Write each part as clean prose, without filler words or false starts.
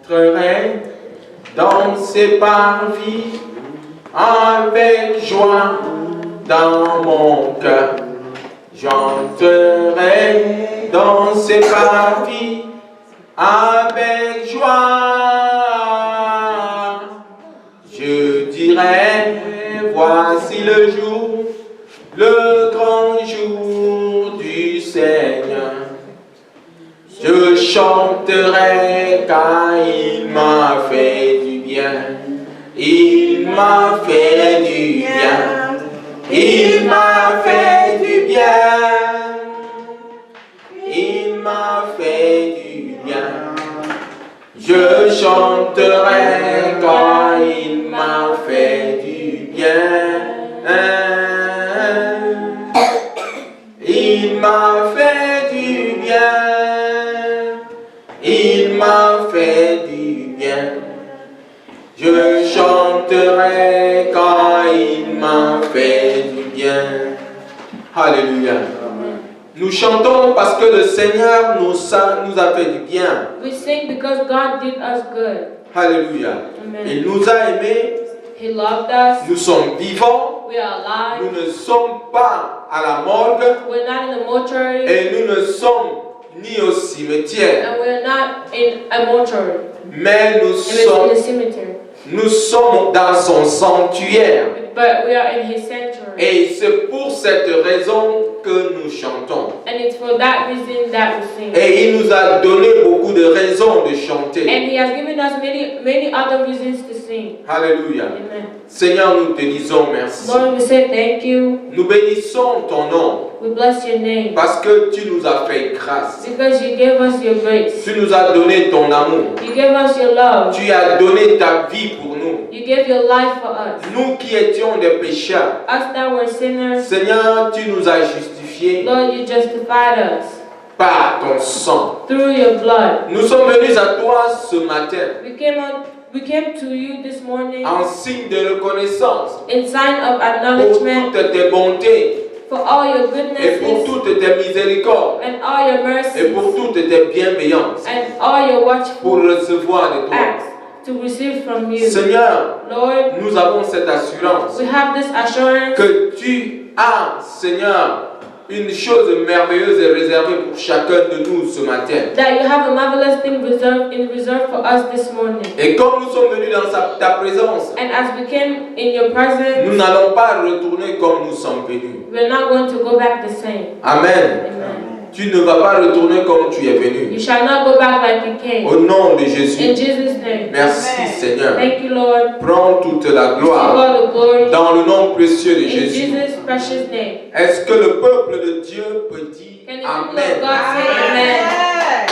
J'entrerai dans ses parvis avec joie dans mon cœur. J'entrerai dans ses parvis avec joie. Je dirai, voici le jour, le grand jour du Seigneur. Je chanterai car il m'a fait du bien. Il m'a fait du bien. Il m'a fait du bien. Il m'a fait du bien. Je chanterai car il m'a fait du bien. Il m'a fait du bien. Il m'a fait du bien. Je chanterai quand il m'a fait du bien. Alléluia. Nous chantons parce que le Seigneur nous a fait du bien. We sing because God did us good. Alléluia. Amen. Il nous a aimés. He loved us. Nous sommes vivants. We are alive. Nous ne sommes pas à la morgue. We're not in the mortuary. Et nous ne sommes ni au cimetière. And we're not in a mortuary. Mais In the cemetery. nous sommes dans son sanctuaire. But we are in his sanctuary. Et c'est pour cette raison que nous chantons. And it's for that reason that we sing. Et il nous a donné beaucoup de raisons de chanter. And he has given us many other reasons to sing. Alléluia. Amen. Seigneur, nous te disons merci. Lord, we say thank you. Nous bénissons ton nom. We bless your name. Parce que tu nous as fait grâce. Because you gave us your grace. Tu nous as donné ton amour. You gave us your love. Tu as donné ta vie pour nous. You gave your life for us. Nous qui étions des pécheurs. Us that were sinners. Seigneur, tu nous as justifiés. Lord, you justified us. Par ton sang. Through your blood. Nous sommes venus à toi ce matin. We came to you this morning. En signe de reconnaissance. In sign of Pour acknowledgement. toutes tes bontés. For all your Et goodnesses. pour toutes tes miséricordes. And all your mercies. Et pour toutes tes bienveillances. And all your watchful Pour recevoir de toi. acts to receive from you. Seigneur, Lord, nous avons cette assurance. we have this assurance Que tu as, Seigneur, une chose merveilleuse et réservée pour chacun de nous ce matin. that you have a marvelous thing reserved for us this morning. Et comme nous sommes venus dans ta présence, And as we came in your presence, nous n'allons pas retourner comme nous sommes venus. we're not going to go back the same. Amen. Amen. Tu ne vas pas retourner comme tu es venu. You shall not go back like you came. Au nom de Jésus. In Jesus' name. Merci Seigneur. Thank you, Lord. Prends toute la To gloire all the glory. dans le nom précieux de In Jésus. Jesus' precious name. Est-ce que le peuple de Dieu peut dire Can the people of Amen? God say amen?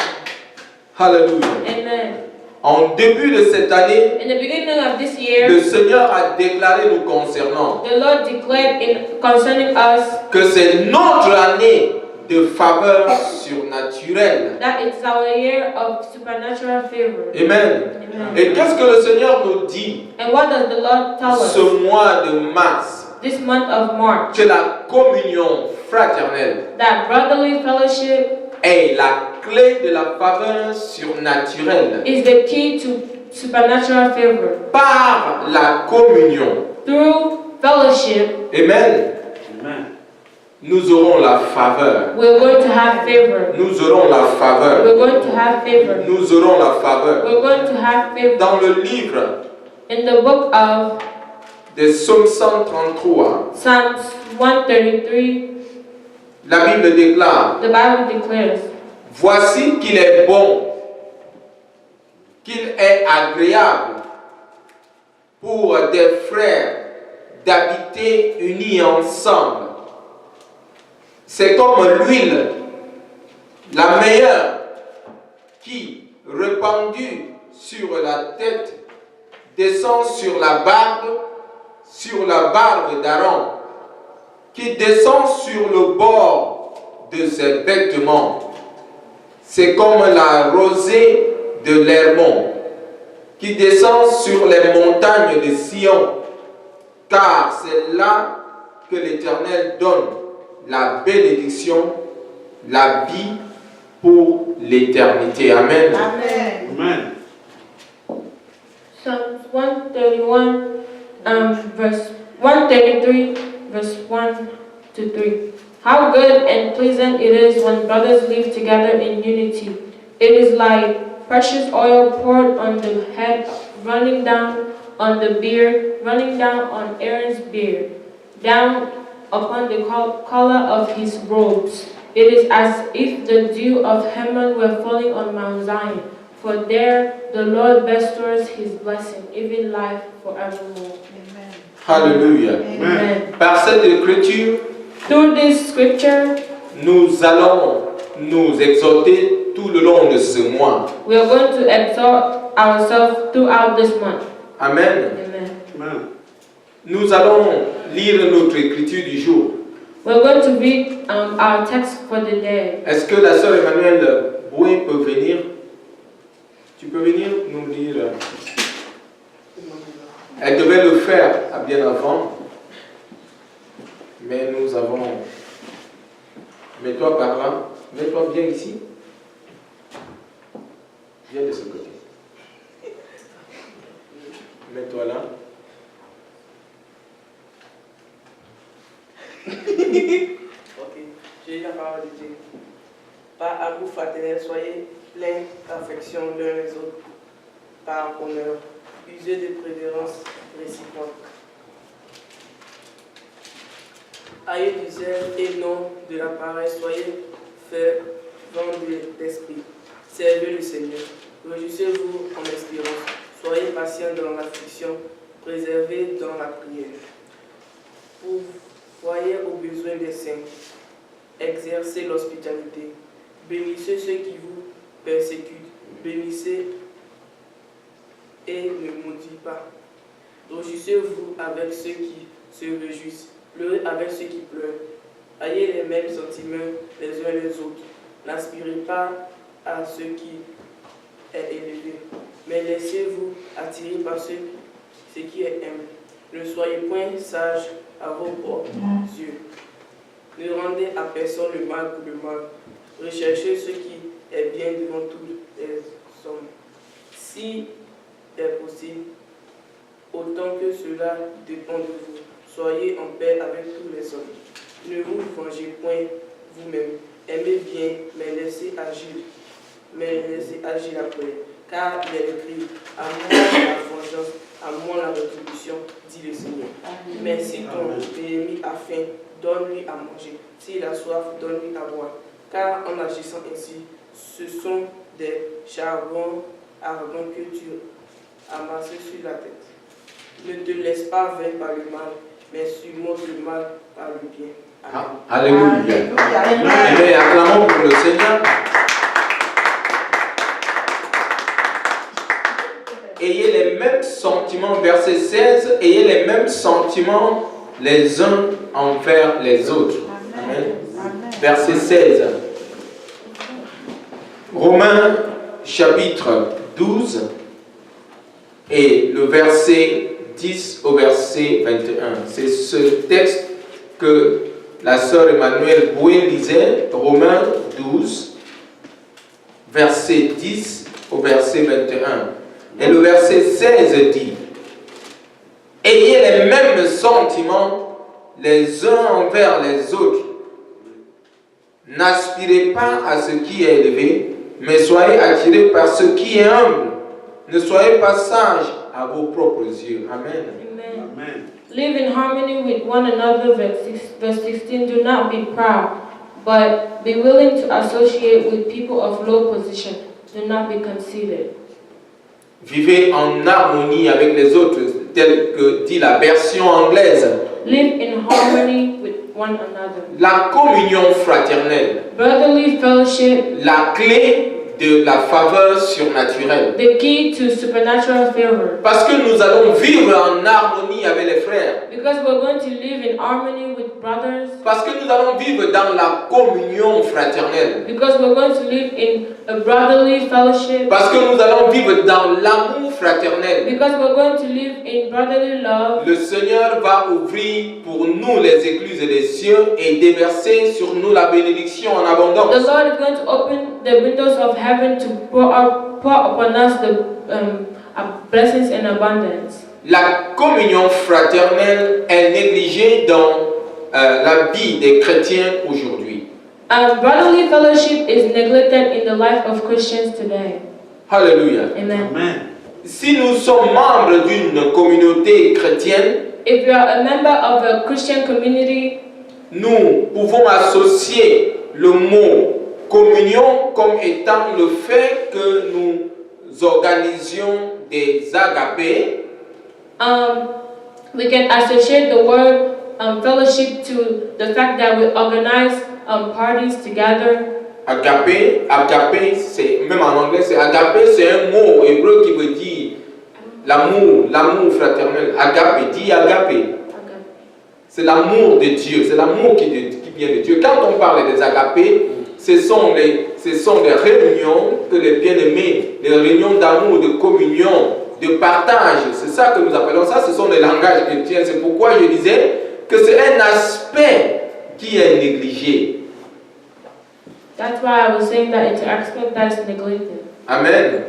Alléluia. Amen. En début de cette année, In the beginning of this year, le Seigneur a déclaré nous concernant the Lord declared concerning us que c'est notre année de faveur surnaturelle. that it's our year of supernatural favor. Amen. Amen. Et qu'est-ce que le Seigneur nous dit And what does the Lord tell us ce mois de mars? this month of March? Que la communion fraternelle That brotherly fellowship est la clé de la faveur surnaturelle. is the key to supernatural favor. Par la communion, Through fellowship, amen, nous aurons la faveur. we're going to have favor. Nous aurons la faveur. We're going to have favor. Nous aurons la faveur. We're going to have favor. Dans le livre In the book of des Psaumes 133, Psalms 133, la Bible déclare: the Bible declares, voici qu'il est bon, qu'il est agréable pour des frères d'habiter unis ensemble. C'est comme l'huile, la meilleure, qui, répandue sur la tête, descend sur la barbe d'Aaron, qui descend sur le bord de ses vêtements. C'est comme la rosée de l'Hermon, qui descend sur les montagnes de Sion, car c'est là que l'Éternel donne la bénédiction, la vie pour l'éternité. Amen. Amen. Psalms 131, verse 133, verse 1 to 3. How good and pleasant it is when brothers live together in unity. It is like precious oil poured on the head, running down on the beard, running down on Aaron's beard, down upon the collar of his robes. It is as if the dew of Hermon were falling on Mount Zion. For there the Lord bestows his blessing, even life forevermore. Amen. Hallelujah. Amen. Par cette écriture, Through this scripture, nous allons nous exhorter tout le long de ce mois. we are going to exhort ourselves throughout this month. Amen. Amen. Nous allons lire notre écriture du jour. We're going to read our text for the day. Est-ce que la sœur Emmanuelle Boué peut venir? Tu peux venir nous lire? Elle devait le faire bien avant, mais nous avons... Mets-toi par là. Mets-toi bien ici. Viens de ce côté. Mets-toi là. Ok, j'ai la parole de Dieu. Par amour fraternel, soyez pleins d'affection l'un les autres, par honneur, usez de préférence réciproque. Ayez du zèle et non de la paresse, soyez fervents d'esprit. Servez le Seigneur. Réjouissez-vous en espérance. Soyez patients dans l'affliction. Préservez dans la prière. Voyez aux besoins des saints. Exercez l'hospitalité. Bénissez ceux qui vous persécutent. Bénissez et ne maudissez pas. Réjouissez-vous avec ceux qui se réjouissent. Pleurez avec ceux qui pleurent. Ayez les mêmes sentiments les uns les autres. N'aspirez pas à ce qui est élevé, mais laissez-vous attirer par ce qui est humble. Ne soyez point sages à vos propres yeux. Ne rendez à personne le mal pour le mal. Recherchez ce qui est bien devant tous les hommes. Si est possible, autant que cela dépend de vous, soyez en paix avec tous les hommes. Ne vous vengez point vous-même. Aimez bien, mais laissez agir après. Car il est écrit, à moi la vengeance, à moi la rétribution, dit le Seigneur. Mais si ton ennemi a faim, donne-lui à manger. S'il a soif, donne-lui à boire. Car en agissant ainsi, ce sont des charbons ardents que tu amasses sur la tête. Ne te laisse pas vaincre par le mal, mais surmonte le mal par le bien. Amen. Alléluia. Amen. Amen. Acclamons pour le Seigneur. Ayez les mêmes sentiments, verset 16, ayez les mêmes sentiments les uns envers les autres. Amen. Verset 16. Romains chapitre 12 et le verset 10 au verset 21. C'est ce texte que la sœur Emmanuelle Boué lisait, Romains 12, verset 10 au verset 21. Et le verset 16 dit, ayez les mêmes sentiments les uns envers les autres. N'aspirez pas à ce qui est élevé, mais soyez attirés par ce qui est humble. Ne soyez pas sages à vos propres yeux. Amen. Amen. Amen. Live in harmony with one another. Verse 16. Do not be proud, but be willing to associate with people of low position. Do not be conceited. Vivez en harmonie avec les autres, tel que dit la version anglaise. Live in harmony with one another. La communion fraternelle, Brotherly fellowship, la clé de la faveur surnaturelle. the key to supernatural favor. Parce que nous allons vivre en harmonie avec les frères. Because we're going to live in harmony with brothers. Parce que nous allons vivre dans la communion fraternelle. Because we're going to live in a brotherly fellowship. Parce que nous allons vivre dans l'amour fraternel. Because we're going to live in brotherly love. Le Seigneur va ouvrir pour nous les écluses des cieux et déverser sur nous la bénédiction en The abondance. Lord is going to open the windows of heaven to pour upon us the blessings in abundance. La communion fraternelle est négligée dans la vie des chrétiens aujourd'hui. Brotherly fellowship is neglected in the life of Christians today. Alléluia. Amen. Si nous sommes membres d'une communauté chrétienne, If you are a member of a Christian community, nous pouvons associer le mot communion comme étant le fait que nous organisions des agapés, we can associate the word fellowship to the fact that we organize parties together. agapé, c'est, même en anglais, c'est agapé, c'est un mot hébreu qui veut dire l'amour fraternel. Agapé, dit agapé. C'est l'amour de Dieu, c'est l'amour qui vient de Dieu. Quand on parle des agapés, ce sont les réunions que les bien-aimés, les réunions d'amour, de communion, de partage, c'est ça que nous appelons ça, ce sont les langages chrétiens. C'est pourquoi je disais que c'est un aspect qui est négligé. That's why I was saying that it's an aspect that is neglected. Amen.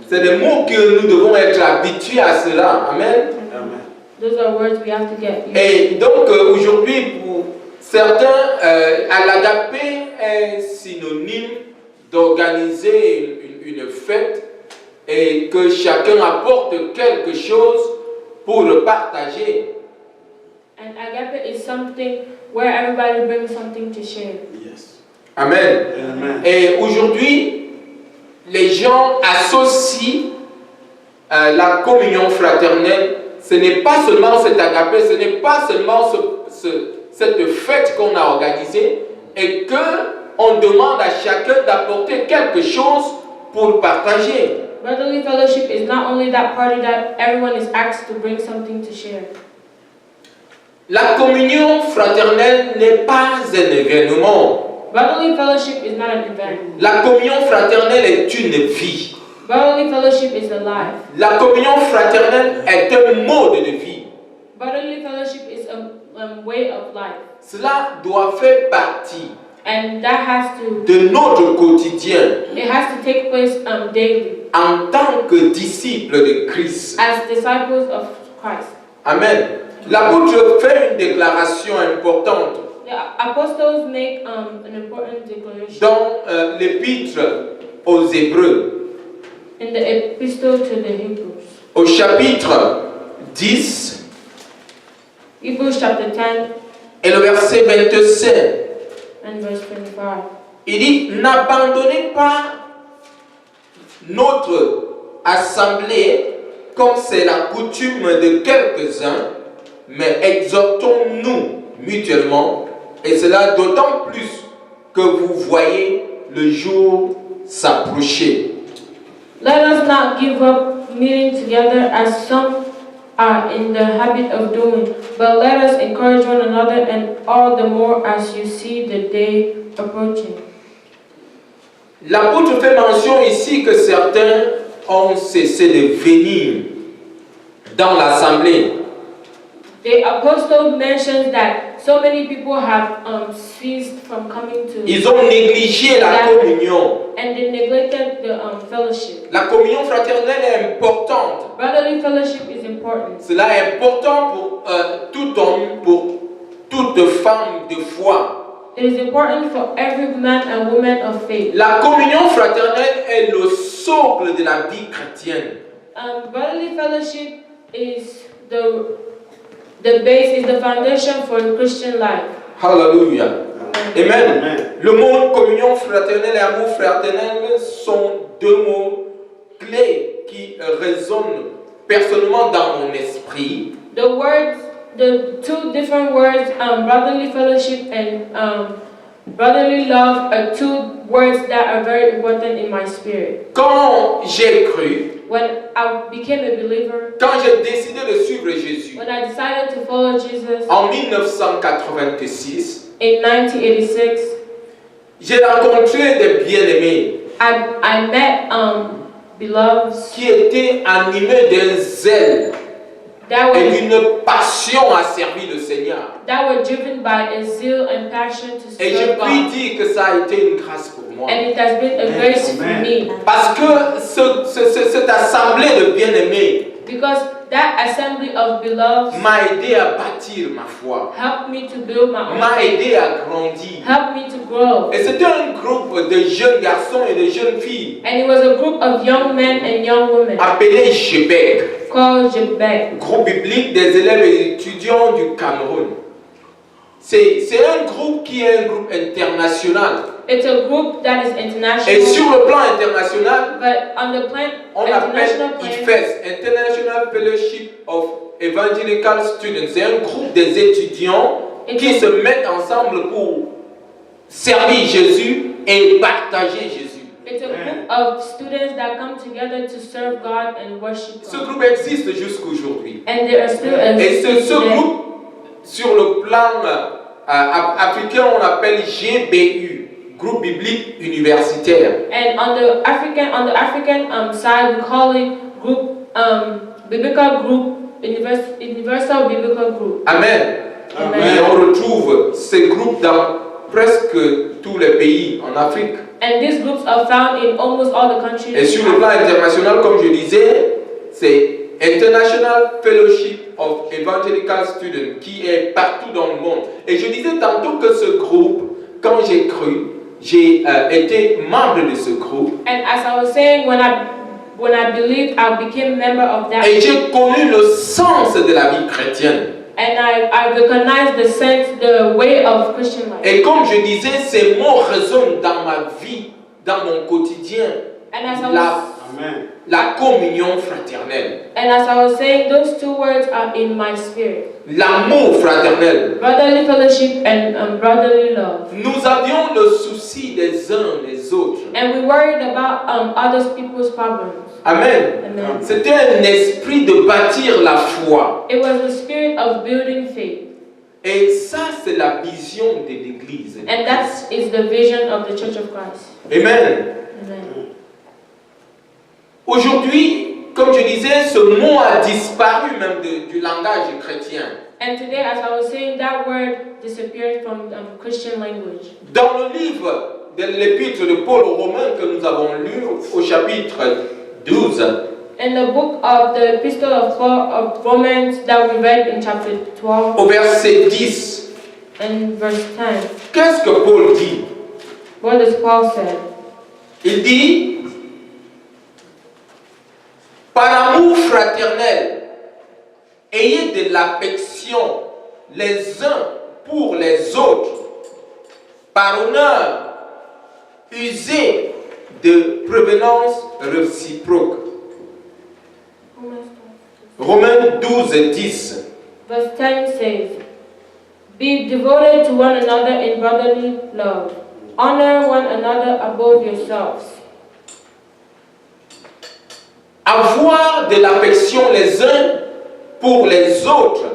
C'est des mots que nous devons être habitués à cela. Amen. Amen. Those are words we have to get used to. Et donc aujourd'hui, pour certains, à l'agapé est synonyme d'organiser une fête et que chacun apporte quelque chose pour le partager. And agape is something where everybody brings something to share. Yes. Amen. Amen. Et aujourd'hui, les gens associent la communion fraternelle. Ce n'est pas seulement cet agapé, ce n'est pas seulement cette fête qu'on a organisée et qu'on demande à chacun d'apporter quelque chose pour partager. Brotherly fellowship is not only that party that everyone is asked to bring something to share. La communion fraternelle n'est pas un événement. Brotherly fellowship is not an event. La communion fraternelle est une vie. Brotherly fellowship is a life. La communion fraternelle est un mode de vie. Brotherly fellowship is a way of life. Cela doit faire partie And that has to, de notre quotidien it has to take place daily en tant que disciples de Christ. as disciples of Christ. Amen. L'apôtre fait une déclaration importante The apostles make an important declaration dans l'épître aux Hébreux, in the epistle to the Hebrews. au chapitre 10 Hebrews chapter 10 et le verset 25. and verse 25. Il dit, n'abandonnez pas notre assemblée comme c'est la coutume de quelques-uns, mais exhortons-nous mutuellement, et cela d'autant plus que vous voyez le jour s'approcher. Let us not give up meeting together as some are in the habit of doing, but let us encourage one another, and all the more as you see the day approaching. L'apôtre fait mention ici que certains ont cessé de venir dans l'assemblée. The apostle mentions that so many people have ceased from coming to, Ils ont négligé la communion. and they neglected the fellowship. La communion fraternelle est importante. Brotherly fellowship is important. Cela est important pour tout homme, pour toute femme de foi. It is important for every man and woman of faith. La communion fraternelle est le socle de la vie chrétienne. Brotherly fellowship is the base, is the foundation for Christian life. Hallelujah. Amen. Amen. Le mot communion fraternelle et amour fraternel sont deux mots clés qui résonnent personnellement dans mon esprit. The two different words, brotherly fellowship and brotherly love, are two words that are very important in my spirit. Quand j'ai cru, When I became a believer, quand j'ai décidé de suivre Jésus when I decided to follow Jesus en 1986, in 1986, j'ai rencontré des bien-aimés I met beloveds qui étaient animés d'un zèle that et were d'une passion à servir le Seigneur. driven by a zeal and passion to Et je serve puis God. dire que ça a été une grâce pour moi. And it has been a grace for me. Parce que cette assemblée de bien-aimés That assembly of beloved m'a aidé à bâtir ma foi, helped me to build my own m'a faith, aidé à grandir. helped me to grow. Et c'était un groupe de jeunes garçons et de jeunes filles And it was a group of young men and young women appelé Jebek, called Jebek. groupe biblique des élèves et étudiants du Cameroun. C'est un groupe qui est un groupe international. It's a group that is international. Et sur le plan international, But on the on l'appelle international plan, IFES, International Fellowship of Evangelical Students. C'est un group des étudiants qui se mettent ensemble pour servir Jésus et partager Jésus. it's a group of students that come together to serve God and worship Ce God. groupe existe jusqu'aujourd'hui. And there are still Et ce today. groupe, sur le plan africain, on l'appelle GBU, Groupe Biblique Universitaire. And on the African side, we call it biblical group, universal biblical group. Amen. Amen. Et on retrouve ces groupes dans presque tous les pays en Afrique. And these groups are found in almost all the countries. Et sur le plan international, comme je disais, c'est International Fellowship of Evangelical Students qui est partout dans le monde. Et je disais tantôt que ce groupe, quand j'ai cru, j'ai été membre de ce groupe. And as I was saying, when I believed, I became member of that. Et j'ai connu le sens de la vie chrétienne. And I recognized the sense, the way of Christian life. Et comme je disais, ces mots résonnent dans ma vie, dans mon quotidien. And as I was, La communion fraternelle. and as I was saying, those two words are in my spirit. L'amour fraternel. Brotherly fellowship and brotherly love. Nous avions le souci des uns des autres. And we worried about other people's problems. Amen. Amen. C'était un esprit de bâtir la foi. It was the spirit of building faith. Et ça, c'est la vision de l'Église. And that is the vision of the Church of Christ. Amen. Amen. Aujourd'hui, comme je disais, ce mot a disparu même du langage chrétien. And today, as I was saying, that word disappeared from Christian language. Dans le livre de l'épître de Paul aux Romains que nous avons lu au chapitre 12, In the book of the Epistle of Paul of Romans that we read in chapter 12 au verset 10, and verse 10, qu'est-ce que Paul dit? what does Paul say? Il dit, par amour fraternel, ayez de l'affection les uns pour les autres, par honneur, usez de prévenance réciproque. Romains 12, 10. Verse 10 says, be devoted to one another in brotherly love. Honor one another above yourselves. Avoir de l'affection les uns pour les autres.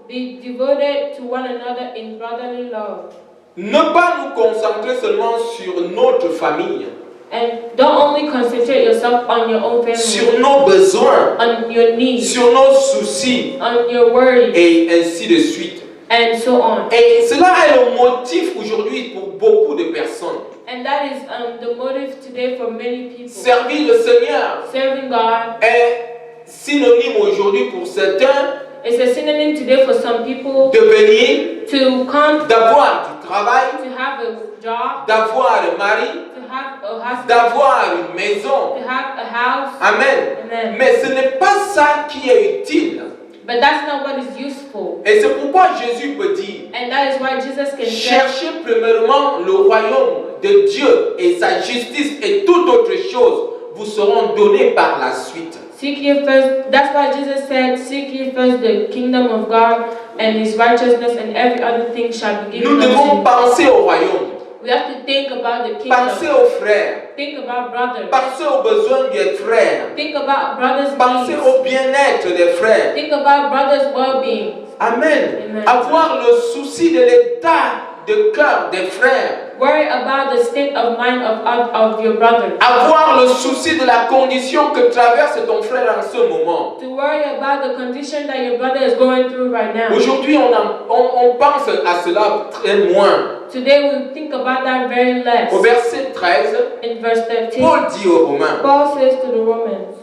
Be devoted to one another in brotherly love. Ne pas nous concentrer seulement sur notre famille, And don't only concentrate yourself on your own family, sur nos besoins, on your needs, sur nos soucis, on your worries, et ainsi de suite. and so on. Et cela est le motif aujourd'hui pour beaucoup de personnes. And that is the motive today for many people. Servir le Seigneur Serving God est synonyme aujourd'hui pour certains is a synonym today for some people de venir, to come, d'avoir du travail, to have a job, d'avoir un mari, to have a husband, d'avoir une maison. to have a house. Amen. Amen. Mais ce n'est pas ça qui est utile. But that's not what is useful. Et c'est pourquoi Jésus peut dire, And that is why Jesus can say, cherchez premièrement le royaume de Dieu et sa justice et toute autre chose vous seront données par la suite. seek ye first. That's why Jesus said, seek ye first the kingdom of God and his righteousness, and every other thing shall be Nous given devons unto you. penser au royaume, We have to think about the penser kingdom. aux frères, Think about brothers. penser aux besoins des frères, Think about brothers' penser needs. au bien-être des frères. Think about brothers' well-being. Amen. Amen. Avoir le souci de l'état de cœur des frères. Worry about the state of mind of your brother. Avoir le souci de la condition que traverse ton frère en ce moment. To worry about the condition that your brother is going through right now. Aujourd'hui, on pense à cela très moins. Today we think about that very less. Au verset 13, In verse 13, Paul dit aux Romains, Paul says to the Romans,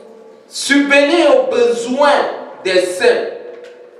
subvenez aux besoins des saints.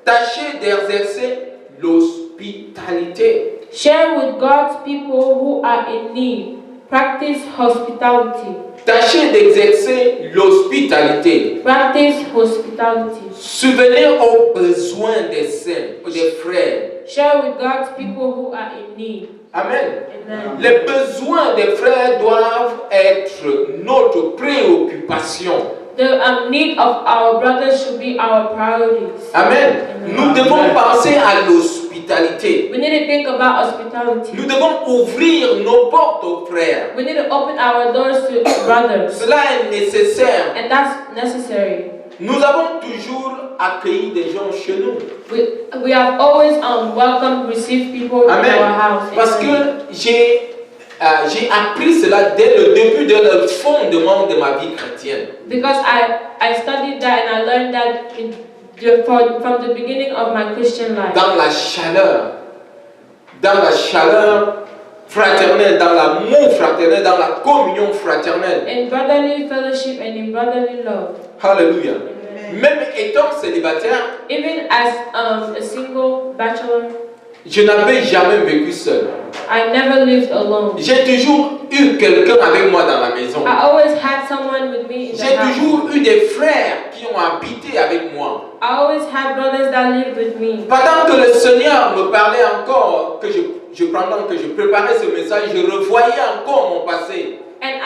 Tâchez d'exercer l'hospitalité. Share with God's people who are in need. Practice hospitality. Tâchez d'exercer l'hospitalité. Practice hospitality. Subvenez aux besoins des saints, des frères. Share with God's people who are in need. Amen. Amen. Les besoins des frères doivent être notre préoccupation. The need of our brothers should be our priorities. Amen. Nous devons penser à l'hospitalité. We need to think about hospitality. Nous devons ouvrir nos portes aux frères. We need to open our doors to brothers. Cela est nécessaire. And that's necessary. Nous avons toujours accueilli des gens chez nous. We have always welcomed, received people Amen. in our house. Parce que j'ai appris cela dès le début, dès le fondement de ma vie chrétienne. Because I studied that and I learned that from the beginning of my Christian life. Dans la chaleur fraternelle, dans l'amour fraternel, dans la communion fraternelle. In brotherly fellowship and in brotherly love. Alléluia. Même étant célibataire, Even as a single bachelor, je n'avais jamais vécu seul. I never lived alone. J'ai toujours eu quelqu'un avec moi dans la maison. I always had someone with me in the J'ai house. toujours eu des frères qui ont habité avec moi. I always had brothers that lived with me. Pendant que le Seigneur me parlait encore, pendant que je préparais ce message, je revoyais encore mon passé. And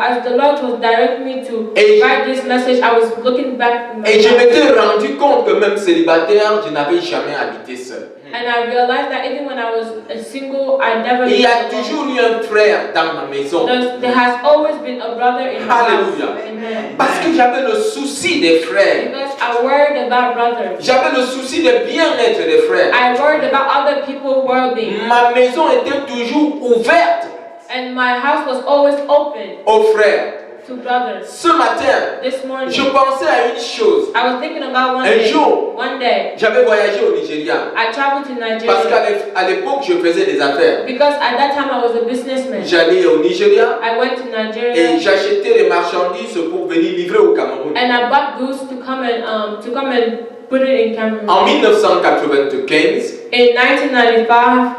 as the Lord was directing me to Et write this message, I was looking back in my Et je life. m'étais rendu compte que même célibataire, je n'avais jamais habité seul. And I realized that even when I was single, I never Il y lived a alone. toujours eu un frère dans ma maison. There has always been a brother in my house. Alléluia. Amen. Parce que j'avais le souci des frères. Because I worried about brothers. J'avais le souci du bien-être des frères. I worried about other people's well-being. Ma maison était toujours ouverte And my house was always open aux frères. to brothers. Ce matin, This morning, je pensais à une chose. I was thinking about Un jour, one day, j'avais voyagé au Nigeria. I traveled to Parce Nigeria. qu'à l'époque, je faisais des affaires. Because at that time I was a businessman. J'allais au Nigeria I went to et Nigeria j'achetais les marchandises pour venir livrer au Cameroun. and I bought goods to come and put it in Cameroon. En 1995, In 1995,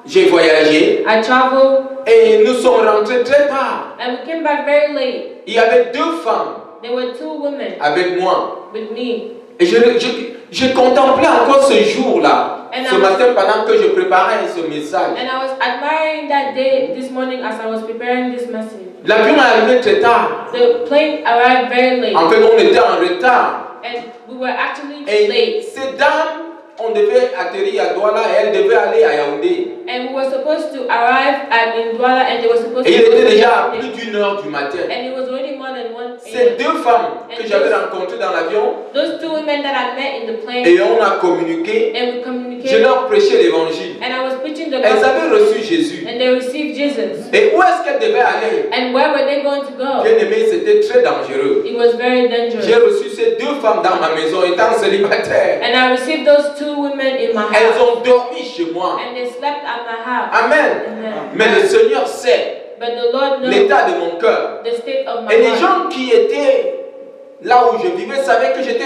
j'ai voyagé I traveled et nous sommes rentrés très tard. and we came back very late. Il y avait deux femmes There were two women avec moi. with me. Et je contemplais encore ce jour-là, And ce I was- matin pendant que je préparais ce message. And I was admiring that day this morning as I was preparing this message. L'avion est arrivé très tard. The plane arrived very late. En fait, on était en retard. And we were actually Et late. ces dames, on devait atterrir à Douala et elles devaient aller à Yaoundé. And we were supposed to arrive in Douala and they were supposed Et il to go était to déjà à Yaoundé. plus d'1 heure du matin. And it was already more than 1 Ces a.m. deux femmes que j'avais rencontrées dans l'avion, Those two women that I met in the plane, et on a communiqué, and we je communicated, leur prêchais l'évangile. and I was preaching the Elles avaient gospel, reçu Jésus. and they received Jesus. Et où est-ce qu'elles devaient aller? And where were they going to go? Bien aimé, c'était très dangereux. It was very J'ai dangerous. reçu ces deux femmes dans ma maison étant célibataire. And I received those two women in my Elles house, ont dormi chez moi. and they slept at my house. Amen. Amen. Mais le Seigneur sait But the Lord knows l'état de mon cœur. the state of my Et les heart. gens qui étaient là où je vivais savaient que j'étais